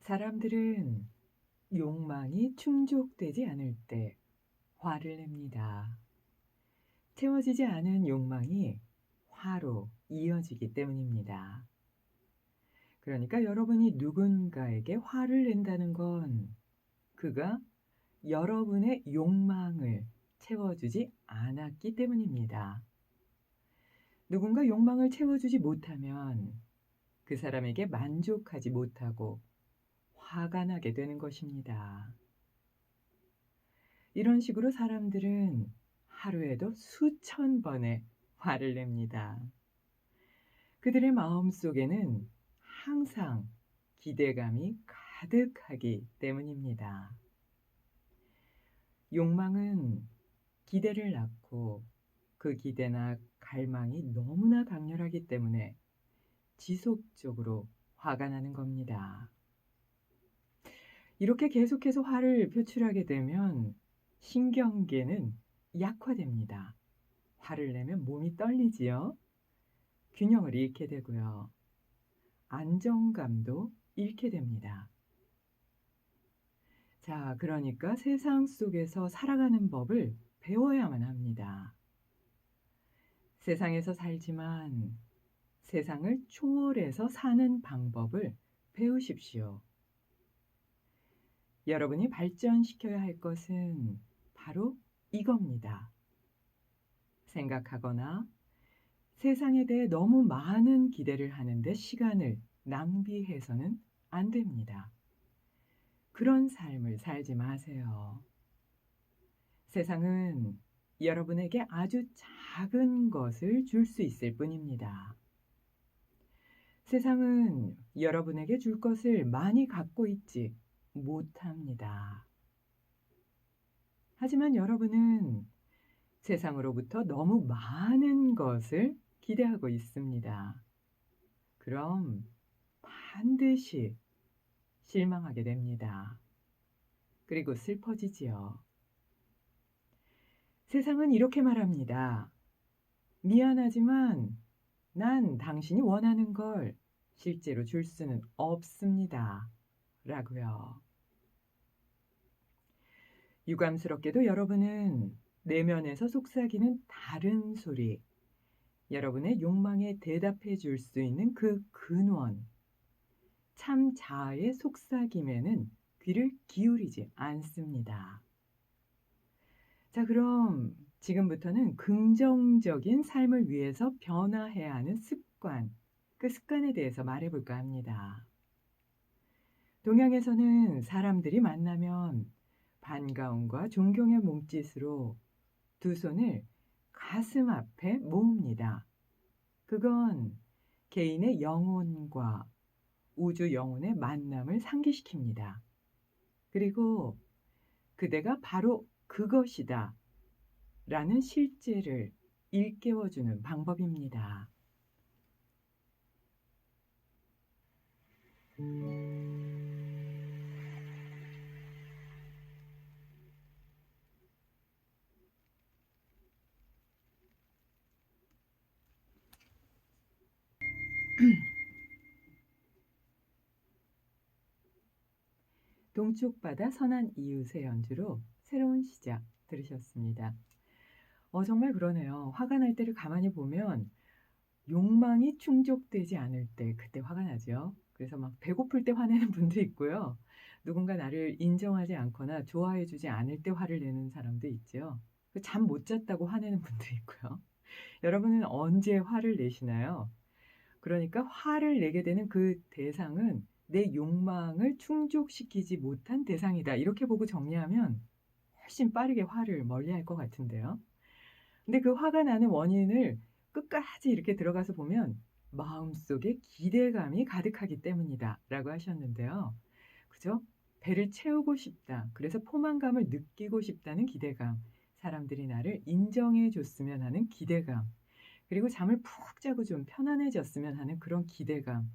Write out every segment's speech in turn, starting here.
사람들은 욕망이 충족되지 않을 때 화를 냅니다. 채워지지 않은 욕망이 화로 이어지기 때문입니다. 그러니까 여러분이 누군가에게 화를 낸다는 건 그가 여러분의 욕망을 채워주지 않았기 때문입니다. 누군가 욕망을 채워주지 못하면 그 사람에게 만족하지 못하고 화가 나게 되는 것입니다. 이런 식으로 사람들은 하루에도 수천 번의 화를 냅니다. 그들의 마음속에는 항상 기대감이 가득하기 때문입니다. 욕망은 기대를 낳고 그 기대나 갈망이 너무나 강렬하기 때문에 지속적으로 화가 나는 겁니다. 이렇게 계속해서 화를 표출하게 되면 신경계는 약화됩니다. 화를 내면 몸이 떨리지요. 균형을 잃게 되고요. 안정감도 잃게 됩니다. 자, 그러니까 세상 속에서 살아가는 법을 배워야만 합니다. 세상에서 살지만 세상을 초월해서 사는 방법을 배우십시오. 여러분이 발전시켜야 할 것은 바로 이겁니다. 생각하거나 세상에 대해 너무 많은 기대를 하는데 시간을 낭비해서는 안 됩니다. 그런 삶을 살지 마세요. 세상은 여러분에게 아주 작은 것을 줄 수 있을 뿐입니다. 세상은 여러분에게 줄 것을 많이 갖고 있지 못합니다. 하지만 여러분은 세상으로부터 너무 많은 것을 기대하고 있습니다. 그럼 반드시 실망하게 됩니다. 그리고 슬퍼지지요. 세상은 이렇게 말합니다. 미안하지만 난 당신이 원하는 걸 실제로 줄 수는 없습니다. 라고요. 유감스럽게도 여러분은 내면에서 속삭이는 다른 소리, 여러분의 욕망에 대답해 줄 수 있는 그 근원, 참 자아의 속삭임에는 귀를 기울이지 않습니다. 자, 그럼 지금부터는 긍정적인 삶을 위해서 변화해야 하는 습관, 그 습관에 대해서 말해볼까 합니다. 동양에서는 사람들이 만나면 반가움과 존경의 몸짓으로 두 손을 가슴 앞에 모읍니다. 그건 개인의 영혼과 우주 영혼의 만남을 상기시킵니다. 그리고 그대가 바로 그것이다 라는 실제를 일깨워주는 방법입니다. 동쪽 바다 선한 이웃의 연주로 새로운 시작 들으셨습니다. 정말 그러네요. 화가 날 때를 가만히 보면 욕망이 충족되지 않을 때 그때 화가 나죠. 그래서 막 배고플 때 화내는 분도 있고요. 누군가 나를 인정하지 않거나 좋아해 주지 않을 때 화를 내는 사람도 있죠. 잠 못 잤다고 화내는 분도 있고요. 여러분은 언제 화를 내시나요? 그러니까 화를 내게 되는 그 대상은 내 욕망을 충족시키지 못한 대상이다. 이렇게 보고 정리하면 훨씬 빠르게 화를 멀리할 것 같은데요. 근데 그 화가 나는 원인을 끝까지 이렇게 들어가서 보면 마음속에 기대감이 가득하기 때문이다 라고 하셨는데요. 그죠? 배를 채우고 싶다. 그래서 포만감을 느끼고 싶다는 기대감. 사람들이 나를 인정해 줬으면 하는 기대감. 그리고 잠을 푹 자고 좀 편안해졌으면 하는 그런 기대감.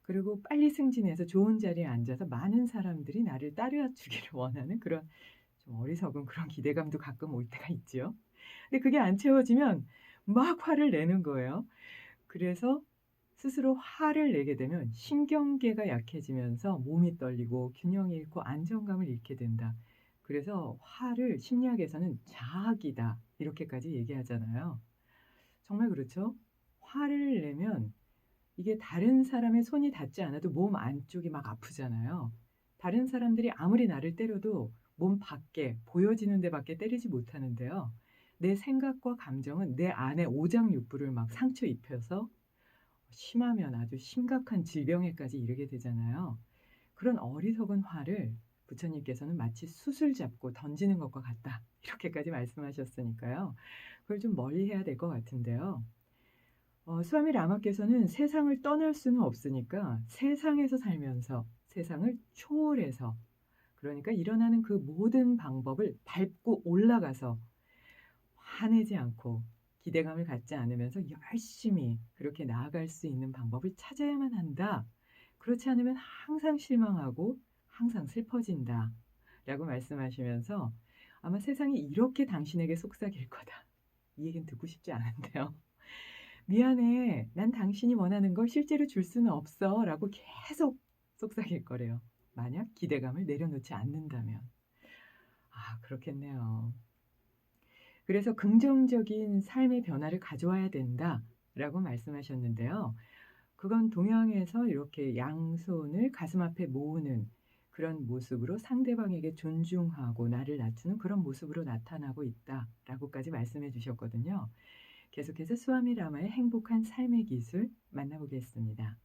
그리고 빨리 승진해서 좋은 자리에 앉아서 많은 사람들이 나를 따라주기를 원하는 그런 좀 어리석은 그런 기대감도 가끔 올 때가 있죠. 근데 그게 안 채워지면 막 화를 내는 거예요. 그래서 스스로 화를 내게 되면 신경계가 약해지면서 몸이 떨리고 균형을 잃고 안정감을 잃게 된다. 그래서 화를 심리학에서는 자학이다. 이렇게까지 얘기하잖아요. 정말 그렇죠? 화를 내면 이게 다른 사람의 손이 닿지 않아도 몸 안쪽이 막 아프잖아요. 다른 사람들이 아무리 나를 때려도 몸 밖에 보여지는 데밖에 때리지 못하는데요. 내 생각과 감정은 내 안에 오장육부를 막 상처 입혀서 심하면 아주 심각한 질병에까지 이르게 되잖아요. 그런 어리석은 화를 부처님께서는 마치 숯을 잡고 던지는 것과 같다. 이렇게까지 말씀하셨으니까요. 그걸 좀 멀리해야 될 것 같은데요. 스와미 라마께서는 세상을 떠날 수는 없으니까 세상에서 살면서 세상을 초월해서, 그러니까 일어나는 그 모든 방법을 밟고 올라가서 화내지 않고 기대감을 갖지 않으면서 열심히 그렇게 나아갈 수 있는 방법을 찾아야만 한다. 그렇지 않으면 항상 실망하고 항상 슬퍼진다. 라고 말씀하시면서 아마 세상이 이렇게 당신에게 속삭일 거다. 이 얘기는 듣고 싶지 않은데요. 미안해. 난 당신이 원하는 걸 실제로 줄 수는 없어. 라고 계속 속삭일 거래요. 만약 기대감을 내려놓지 않는다면. 아, 그렇겠네요. 그래서 긍정적인 삶의 변화를 가져와야 된다라고 말씀하셨는데요. 그건 동양에서 이렇게 양손을 가슴 앞에 모으는 그런 모습으로 상대방에게 존중하고 나를 낮추는 그런 모습으로 나타나고 있다라고까지 말씀해 주셨거든요. 계속해서 스와미 라마의 행복한 삶의 기술 만나보겠습니다.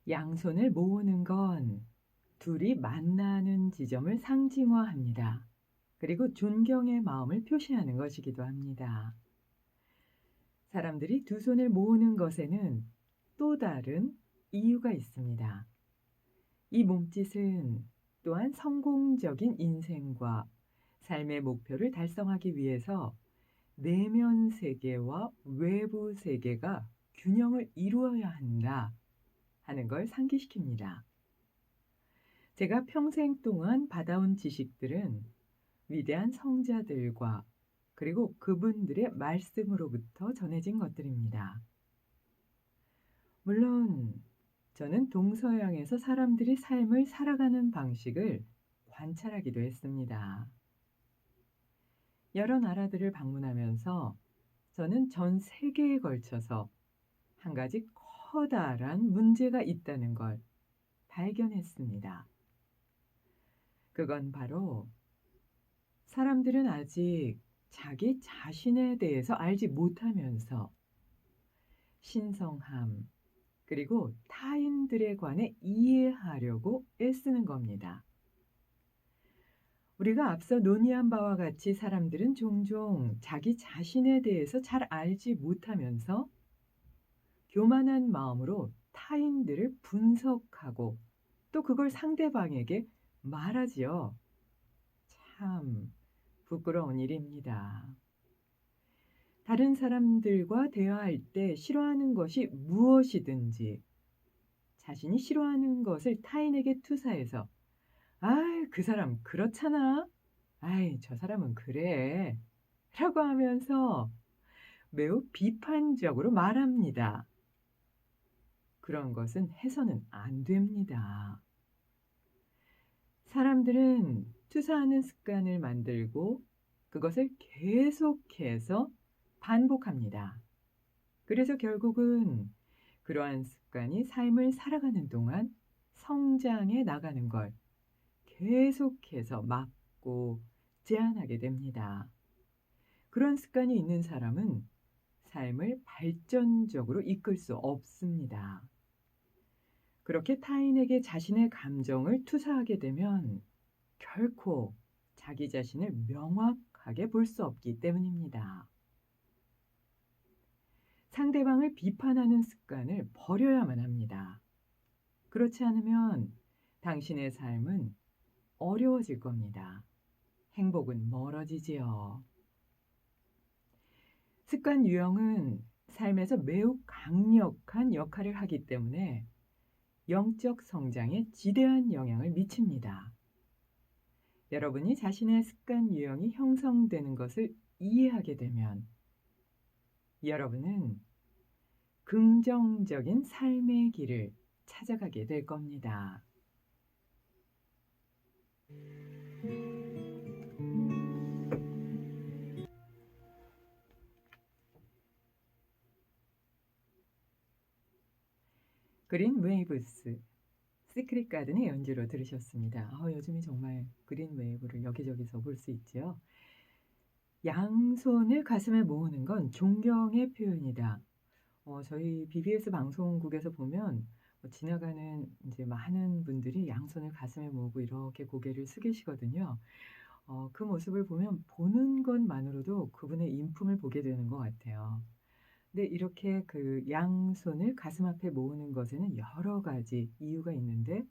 양손을 모으는 건 둘이 만나는 지점을 상징화합니다. 그리고 존경의 마음을 표시하는 것이기도 합니다. 사람들이 두 손을 모으는 것에는 또 다른 이유가 있습니다. 이 몸짓은 또한 성공적인 인생과 삶의 목표를 달성하기 위해서 내면 세계와 외부 세계가 균형을 이루어야 한다 하는 걸 상기시킵니다. 제가 평생 동안 받아온 지식들은 위대한 성자들과 그리고 그분들의 말씀으로부터 전해진 것들입니다. 물론 저는 동서양에서 사람들이 삶을 살아가는 방식을 관찰하기도 했습니다. 여러 나라들을 방문하면서 저는 전 세계에 걸쳐서 한 가지 커다란 문제가 있다는 걸 발견했습니다. 그건 바로 사람들은 아직 자기 자신에 대해서 알지 못하면서 신성함, 그리고 타인들에 관해 이해하려고 애쓰는 겁니다. 우리가 앞서 논의한 바와 같이 사람들은 종종 자기 자신에 대해서 잘 알지 못하면서 교만한 마음으로 타인들을 분석하고 또 그걸 상대방에게 말하지요. 참 부끄러운 일입니다. 다른 사람들과 대화할 때 싫어하는 것이 무엇이든지 자신이 싫어하는 것을 타인에게 투사해서 "아이, 그 사람 그렇잖아. 아이, 저 사람은 그래." 라고 하면서 매우 비판적으로 말합니다. 그런 것은 해서는 안 됩니다. 사람들은 투사하는 습관을 만들고 그것을 계속해서 반복합니다. 그래서 결국은 그러한 습관이 삶을 살아가는 동안 성장해 나가는 걸 계속해서 막고 제한하게 됩니다. 그런 습관이 있는 사람은 삶을 발전적으로 이끌 수 없습니다. 그렇게 타인에게 자신의 감정을 투사하게 되면 결코 자기 자신을 명확하게 볼 수 없기 때문입니다. 상대방을 비판하는 습관을 버려야만 합니다. 그렇지 않으면 당신의 삶은 어려워질 겁니다. 행복은 멀어지지요. 습관 유형은 삶에서 매우 강력한 역할을 하기 때문에 영적 성장에 지대한 영향을 미칩니다. 여러분이 자신의 습관 유형이 형성되는 것을 이해하게 되면 여러분은 긍정적인 삶의 길을 찾아가게 될 겁니다. 그린 웨이브스, 시크릿 가든의 연주로 들으셨습니다. 요즘에 정말 그린 웨이브를 여기저기서 볼 수 있죠. 양손을 가슴에 모으는 건 존경의 표현이다. 저희 BBS 방송국에서 보면 지나가는 이제 많은 분들이 양손을 가슴에 모으고 이렇게 고개를 숙이시거든요. 그 모습을 보면 보는 것만으로도 그분의 인품을 보게 되는 것 같아요. 근데 이렇게 그 양손을 가슴 앞에 모으는 것에는 여러 가지 이유가 있는데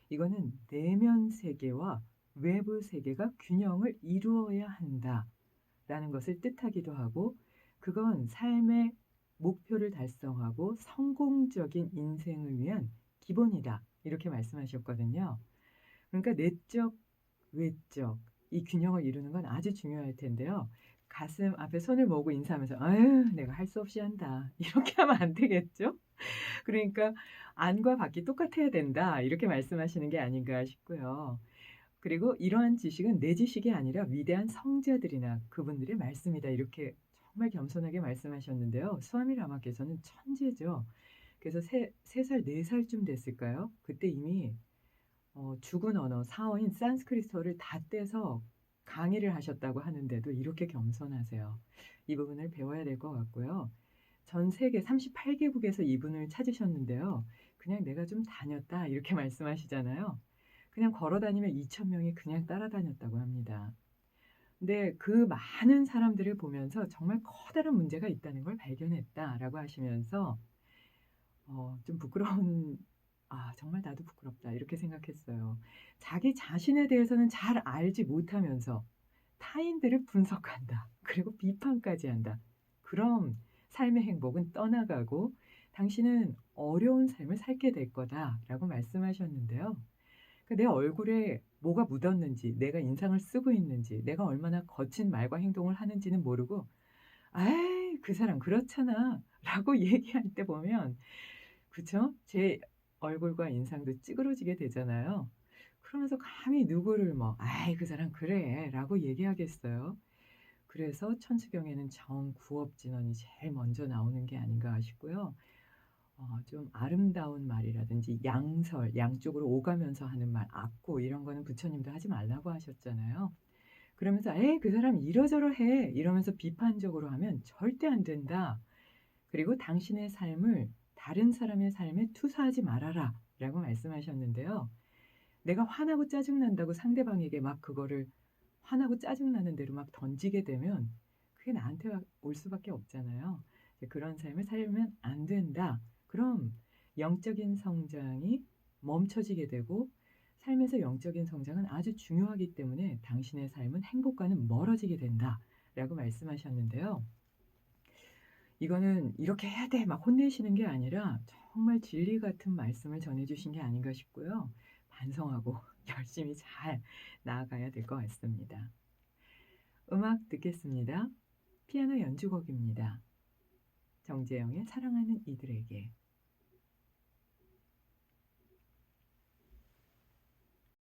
이거는 내면 세계와 외부 세계가 균형을 이루어야 한다라는 것을 뜻하기도 하고 그건 삶의 목표를 달성하고 성공적인 인생을 위한 기본이다. 이렇게 말씀하셨거든요. 그러니까 내적, 외적 이 균형을 이루는 건 아주 중요할 텐데요. 가슴 앞에 손을 모으고 인사하면서 "아유 내가 할 수 없이 한다." 이렇게 하면 안 되겠죠? 그러니까 "안과 밖이 똑같아야 된다." 이렇게 말씀하시는 게 아닌가 싶고요. 그리고 "이러한 지식은 내 지식이 아니라 위대한 성자들이나 그분들의 말씀이다." 이렇게 정말 겸손하게 말씀하셨는데요. 스와미 라마께서는 천재죠. 그래서 3살 4살쯤 됐을까요? 그때 이미 죽은 언어 사어인 산스크리트어를 다 떼서 강의를 하셨다고 하는데도 이렇게 겸손하세요. 이 부분을 배워야 될 것 같고요. 전 세계 38개국에서 이분을 찾으셨는데요. 그냥 "내가 좀 다녔다." 이렇게 말씀하시잖아요. 그냥 걸어 다니면 2,000명이 그냥 따라다녔다고 합니다. 근데 그 많은 사람들을 보면서 "정말 커다란 문제가 있다는 걸 발견했다."라고 하시면서 좀 부끄러운 '아 정말 나도 부끄럽다.' 이렇게 생각했어요. 자기 자신에 대해서는 잘 알지 못하면서 타인들을 분석한다. 그리고 비판까지 한다. 그럼 삶의 행복은 떠나가고 "당신은 어려운 삶을 살게 될 거다."라고 말씀하셨는데요. 내 얼굴에 뭐가 묻었는지, 내가 인상을 쓰고 있는지, 내가 얼마나 거친 말과 행동을 하는지는 모르고 "아이 그 사람 그렇잖아."라고 얘기할 때 보면 그쵸? 제 얼굴과 인상도 찌그러지게 되잖아요. 그러면서 감히 누구를 뭐 "아이 그 사람 그래."라고 얘기하겠어요. 그래서 천수경에는 정구업진언이 제일 먼저 나오는 게 아닌가 싶고요. 좀 아름다운 말이라든지 양설, 양쪽으로 오가면서 하는 말, 악구 이런 거는 부처님도 하지 말라고 하셨잖아요. 그러면서 "에이 그 사람 이러저러해." 이러면서 비판적으로 하면 절대 안 된다. 그리고 "당신의 삶을 다른 사람의 삶에 투사하지 말아라." 라고 말씀하셨는데요. 내가 화나고 짜증난다고 상대방에게 막 그거를 화나고 짜증나는 대로 막 던지게 되면 그게 나한테 올 수밖에 없잖아요. 이제 "그런 삶을 살면 안 된다." 그럼 영적인 성장이 멈춰지게 되고 삶에서 영적인 성장은 아주 중요하기 때문에 "당신의 삶은 행복과는 멀어지게 된다."라고 말씀하셨는데요. 이거는 "이렇게 해야 돼." 막 혼내시는 게 아니라 정말 진리 같은 말씀을 전해 주신 게 아닌가 싶고요. 반성하고 열심히 잘 나아가야 될 것 같습니다. 음악 듣겠습니다. 피아노 연주곡입니다. 정재영의 사랑하는 이들에게.